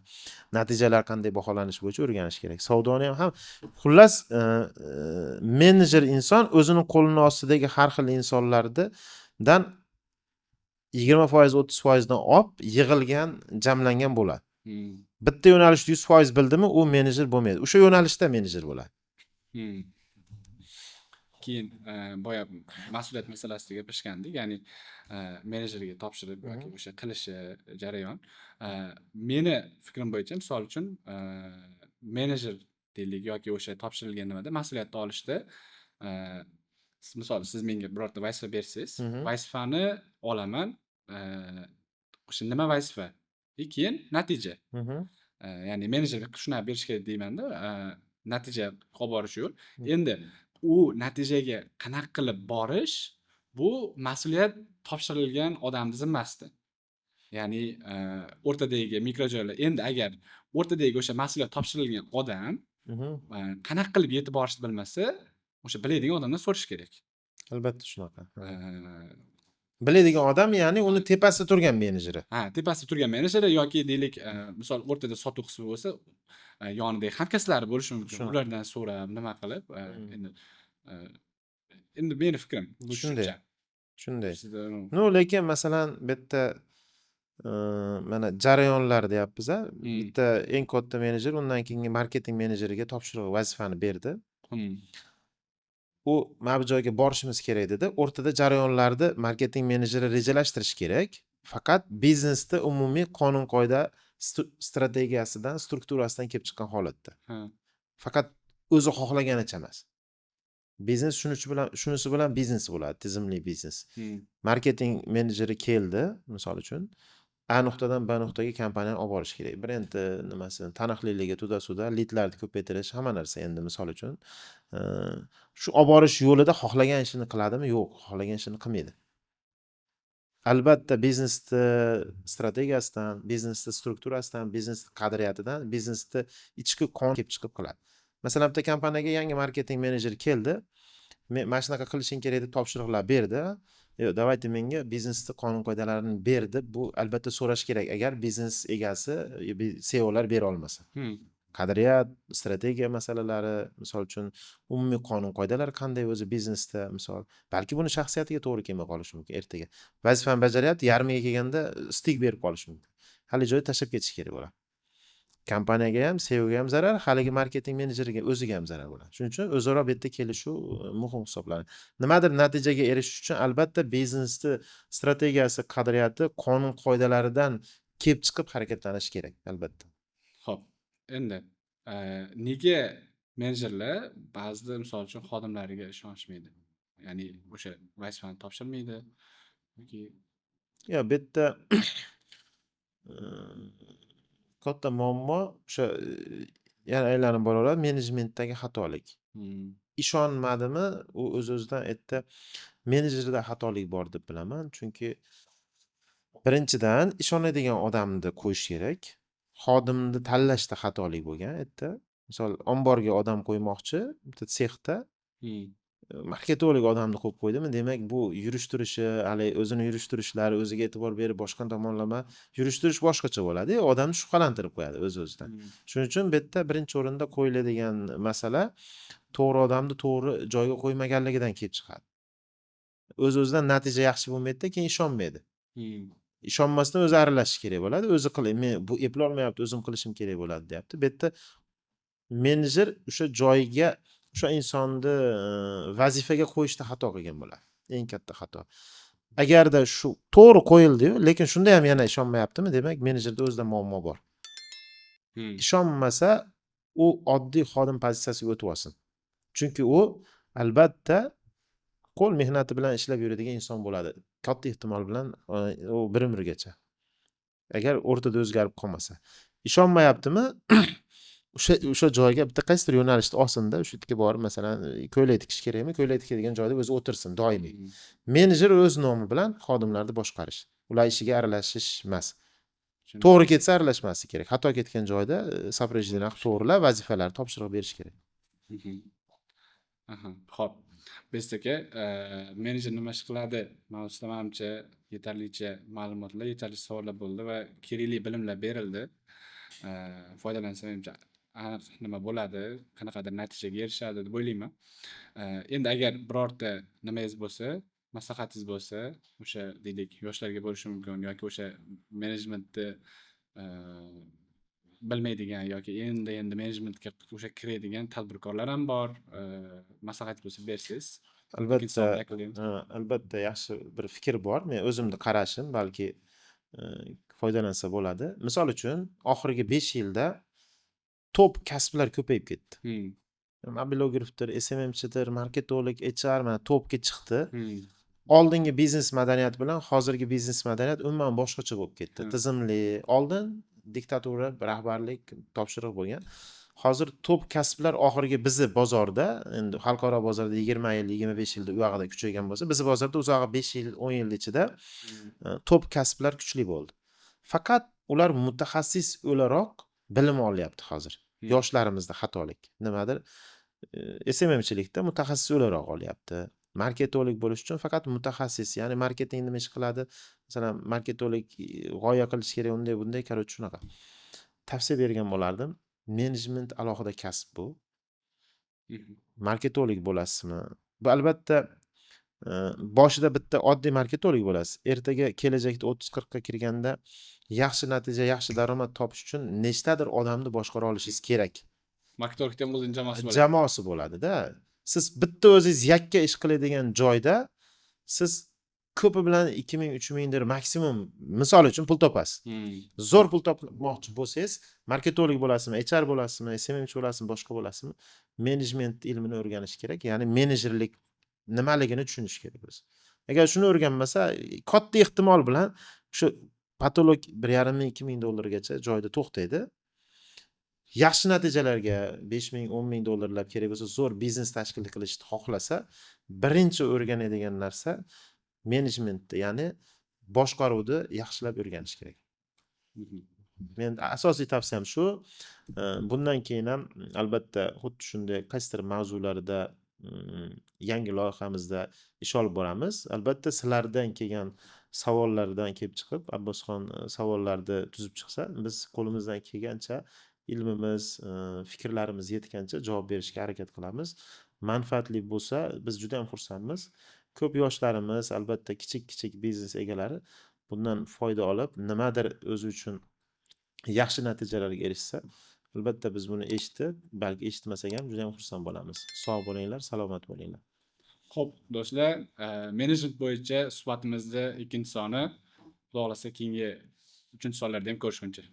natijalar qanday baholanishi bo'yicha o'rganish kerak. Savdoni ham xullas menejer inson o'zining qo'lini ostidagi har xil insonlardan 20%, 30% dan olib yig'ilgan, jamlangan bo'ladi. Bitta yo'nalishda 100% bildimi, u menejer bo'lmaydi. O'sha yo'nalishda menejer bo'ladi. Keyin boya mas'uliyat masalasida gapirishgandik, ya'ni menejerga topshirib yoki o'sha qilishi jarayon. Meni fikrim bo'yicha, misol uchun, menejer deylik yoki o'sha topshirilgan nimada mas'uliyatni olishda, misol siz menga birorta vazifa bersangiz, vazifani olaman, o'sha nima vazifa? Keyin natija. Ya'ni menejerga shuni berish kerak deyman-da, natija olib borish yo'l. Endi u natijaga qanaqa qilib borish, bu mas'uliyat topshirilgan odamning zimmasida. Ya'ni o'rtadagi mikrojoylar. Endi agar o'rtadagi o'sha mas'uliyat topshirilgan odam qanaqa qilib yetib borishni bilmasa, o'sha biladigan odamdan so'rash kerak. Albatta shunaqa. Biladigan odam, ya'ni uni tepasida turgan menejeri. Tepasida turgan menejeri yoki deylik, misol o'rtada sotuv qismi bo'lsa, yonidagi hamkasblari bo'lishi mumkin. Ulardan so'rab, nima qilib, endi meni fikrim bu shunday. No, lekin masalan, bu yerda mana jarayonlar deyapmiz-a. Bitta eng katta menejer undan keyingi marketing menejeriga topshiriq vazifani berdi. U mana bu joyga borishimiz kerak dedi. O'rtada jarayonlarni marketing menejeri rejalashtirish kerak. Faqat biznesda umumiy qonun qoida strategiyasidan, strukturasidan kelib chiqqan holatda. Faqat o'zi xohlaganicha emas. Biznes shunisi bilan biznes bo'ladi, tizimli biznes. Marketing menejeri keldi, misol uchun, A nuqtadan B nuqtaga kompaniyani olib borish kerak. Brendi nimasini, taniqliligi, to'da-suda, lidlarni ko'paytirish, hamma narsa endi misol uchun. Shu olib borish yo'lida xohlagan ishini qiladimi? Yo'q, xohlagan ishini qilmaydi. Albatta biznesni strategiyasidan, biznesni strukturasidan, biznesni qadriyatidan, biznesni ichki qonun kelib chiqib qiladi. Masalan, bitta kompaniyaga yangi marketing menejeri keldi. Men mana shunaqa qilishing kerak deb topshiriqlar berdi. Yo'q, davayte menga biznesni qonun qoidalarini ber deb, bu albatta so'rash kerak, agar biznes egasi, CEOlar bera olmasa. Qadriyat, strategiya masalalari, misol uchun umumiy qonun qoidalari qanday o'zi biznesda, misol, balki buni shaxsiyatiga to'g'ri kelmay qolishi mumkin ertaga. Vazifani bajaryapti, yarmiga kelganda stik berib qolishi mumkin. Hali joyda tashlab ketish kerak bo'ladi. Kompaniyaga ham, SEOga ham zarar, haligi marketing menejeriga o'ziga ham zarar bo'ladi. Shuning uchun o'zaro bu yerda kelishuv muhim hisoblanadi. Nimadir natijaga erishish uchun albatta biznesni strategiyasi, qadriyati, qonun qoidalaridan kelib chiqib harakatlanish kerak, albatta. Xo'p, endi nega menejerlar ba'zida misol uchun xodimlariga ishonishmaydi? Ya'ni o'sha vazifani topshirmaydi yoki bu yerda katta muammo o'sha yana aylanib boraveradi menejmentdagi xatolik. Hmm. Ishonmadimi, u o'z-o'zidan aytdi, menejerda xatolik bor deb bilaman. Chunki birinchidan ishonadigan odamni qo'yish kerak. Xodimni tanlashda xatolik bo'lgan aytdi. Misol omborga odam qo'ymoqchi, bitta sexda Hmm. marketolog odamni qo'yib qo'ydimi, demak bu yurish-turishi, hali o'zini yurish-turishlari, o'ziga e'tibor berib boshqa tomonlama yurishtirish boshqacha bo'ladi. Odamni shubhalantirib qo'yadi o'z-o'zidan. Hmm. Shuning uchun bu yerda birinchi o'rinda qo'yiladigan masala to'g'ri odamni to'g'ri joyga qo'ymaganligidan kelib chiqadi. O'z-o'zidan natija yaxshi bo'lmaydi-da, keyin ishonmaydi. Hmm. Ishonmasdan o'zi aralashish kerak bo'ladi. O'zi qilay, men bu eplolmayapti, o'zim qilishim kerak bo'ladi, deyapti. Bu yerda menejer o'sha joyiga, o'sha insonni vazifaga qo'yishda xato qilgan bo'ladi. Eng katta xato. Agarda shu to'g'ri qo'yildi-yu, lekin shunda ham yana ishonmayaptimi, demak menejerda o'zida muammo bor. Hmm. Ishonmasa, u oddiy xodim pozitsiyasiga o'tib olsin. Chunki u albatta qo'l mehnati bilan ishlab yuradigan inson bo'ladi. Katta ehtimol bilan u bir umrgacha. Agar o'rtada o'zgarib qolmasa. Ishonmayaptimi? O'sha joyga bitta qaysidir yo'nalishda olsin-da, o'sha yerga borib masalan ko'ylak tikish kerakmi? Ko'ylak tikadigan joyda o'zi o'tirsin doimiy. Hmm. Menejer o'z nomi bilan xodimlarni boshqarish. Ular ishiga aralashish emas. Tushundim. To'g'ri ketsa aralashmaslik kerak. Xato ketgan joyda soprijniy qilib to'g'rilab vazifalarni topshiriq berish kerak. Mhm. Aha, xo'p. Best aka, menejer nima ish qiladi mavzusida menimcha yetarlicha ma'lumotlar, yetarli savollar bo'ldi va kerakli bilimlar berildi. Foydalansa menimcha aniq nima bo'ladi, qanaqadir natijaga erishadi deb o'ylayman. Endi agar birorta nimangiz bo'lsa, maslahatingiz bo'lsa, o'sha deylik yoshlarga bo'lishi mumkin yoki o'sha menejmentni bilmaydigan yoki endi menejmentga o'sha kiradigan tadbirkorlar ham bor. Maslahat bo'lsa bersangiz. Albatta, albatta yaxshi bir fikr bor. Men o'zimni qarashim balki foydalansa bo'ladi. Misol uchun, oxirgi 5 yilda top kasblar ko'payib ketdi. Mobilografdir, SMMchidir, marketolog, HR mana topga chiqdi. Oldingi biznes madaniyati bilan hozirgi biznes madaniyat umuman boshqacha bo'lib ketdi. Tizimli, oldin diktatura, rahbarlik, topshiriq bo'lgan. Hozir top kasblar oxirgi bizi bozorda, endi xalqaro bozorda 20 yil, 25 yilda u yoqda kuchaygan bo'lsa, bizi bozorda uzoq 5 yil, 10 yil ichida top kasblar kuchli bo'ldi. Faqat ular mutaxassis o'laroq bilim olyapti hozir. Yoshlarimizda xatolik. Nimadir? SMMchilikda mutaxassis o'laroq olyapti. Marketolog bo'lish uchun faqat mutaxassis, ya'ni marketing nima ish qiladi? Masalan, marketolog g'oya qilish kerak, unday bunday, qaroq shunaqa. Tavsiya bergan bo'lardim. Menejment alohida kasb bu. Marketolog bo'lasizmi? Bu albatta boshida bitta oddiy marketolog bo'lasiz. Ertaga kelajakda 30-40 ga kirganda yaxshi natija, yaxshi daromad topish uchun nechtadir odamni boshqara olishingiz kerak. Marketologda ham o'zining jamoasi bo'ladi. Jamoasi bo'ladi-da. Siz bitta o'zingiz yakka ish qiladigan joyda siz ko'pi bilan 2000-3000 dir maksimum misol uchun pul topasiz. Zo'r pul topmoqchi bo'lsangiz, marketolog bo'lasizmi, HR bo'lasizmi, SMMchi bo'lasizmi, boshqa bo'lasizmi, menejment ilmini o'rganish kerak. Ya'ni menejerlik nimaligini tushunish kerak o'zi. Agar shuni o'rganmasa, katta ehtimol bilan shu patolog 1,5 ming, 2000 dollargacha joyda to'xtaydi. Yaxshi natijalarga 5000, 10000 dollarlab kerak bo'lsa, zo'r biznes tashkil qilishni xohlasa, birinchi o'rganadigan narsa menejmentni, ya'ni boshqaruvni yaxshilab o'rganish kerak. Men asosiy tavsiyam shu. Bundan keyin ham albatta xuddi shunday qaysidir mavzularda yangi loyihamizda ish olib boramiz. Albatta sizlardan kelgan savollardan kelib chiqib, Abbosxon savollarni tuzib chiqsa, biz qo'limizdan kelgancha ilmimiz, fikrlarimiz yetgancha javob berishga harakat qilamiz. Manfaatli bo'lsa, biz juda ham xursandmiz. Ko'p yoshlarimiz, albatta kichik biznes egalari bundan foyda olib, nimadir o'zi uchun yaxshi natijalarga erishsa, albatta biz buni eshitib, balki eshitmasak ham juda ham xursand bo'lamiz. Sog' bo'linglar, salomat bo'linglar. Xo'p, do'stlar, menejment bo'yicha suhbatimizni ikkinchi soni, xudo xolasa keyingi 3-sonlarda ham ko'rishguncha.